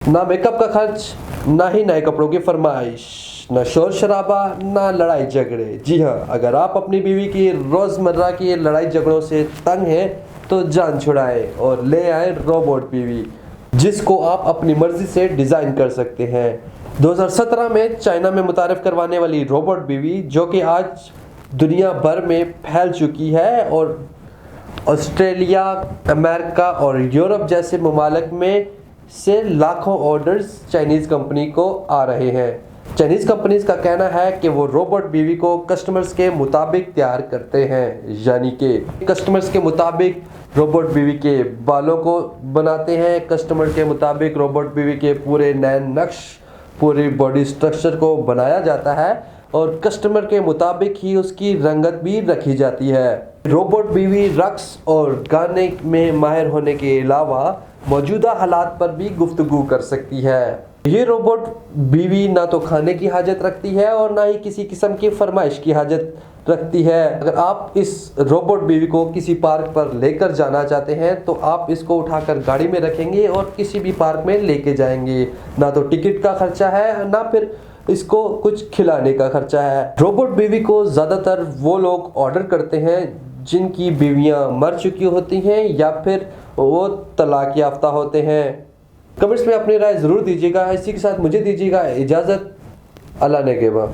ना मेकअप का खर्च, ना ही नए कपड़ों की फरमाइश, ना शोर शराबा, ना लड़ाई झगड़े। जी हाँ, अगर आप अपनी बीवी की रोज़मर्रा की लड़ाई झगड़ों से तंग हैं तो जान छुड़ाएं और ले आए रोबोट बीवी, जिसको आप अपनी मर्जी से डिज़ाइन कर सकते हैं। 2017 में चाइना में मुतारिफ करवाने वाली रोबोट बीवी, जो कि आज दुनिया भर में फैल चुकी है और ऑस्ट्रेलिया, अमेरिका और यूरोप जैसे ममालिक में से लाखों ऑर्डर्स चाइनीज़ कंपनी को आ रहे हैं। चाइनीज़ कंपनीज का कहना है कि वो रोबोट बीवी को कस्टमर्स के मुताबिक तैयार करते हैं, यानी कि कस्टमर्स के मुताबिक रोबोट बीवी के बालों को बनाते हैं, कस्टमर के मुताबिक रोबोट बीवी के पूरे नए नक्श, पूरी बॉडी स्ट्रक्चर को बनाया जाता है और कस्टमर के मुताबिक ही उसकी रंगत भी रखी जाती है। रोबोट बीवी रक्स और गाने में माहिर होने के अलावा मौजूदा हालात पर भी गुफ्तगू कर सकती है। ये रोबोट बीवी ना तो खाने की हाजत रखती है और ना ही किसी किस्म की फरमाइश की हाजत रखती है। अगर आप इस रोबोट बीवी को किसी पार्क पर लेकर जाना चाहते हैं तो आप इसको उठाकर गाड़ी में रखेंगे और किसी भी पार्क में लेके जाएंगे। ना तो टिकट का खर्चा है, ना फिर इसको कुछ खिलाने का खर्चा है। रोबोट बीवी को ज़्यादातर वो लोग ऑर्डर करते हैं जिनकी बीवियां मर चुकी होती हैं या फिर वो तलाक याफ्ता होते हैं। कमेंट्स में अपनी राय ज़रूर दीजिएगा। इसी के साथ मुझे दीजिएगा इजाज़त। अल्लाह ने के बाद।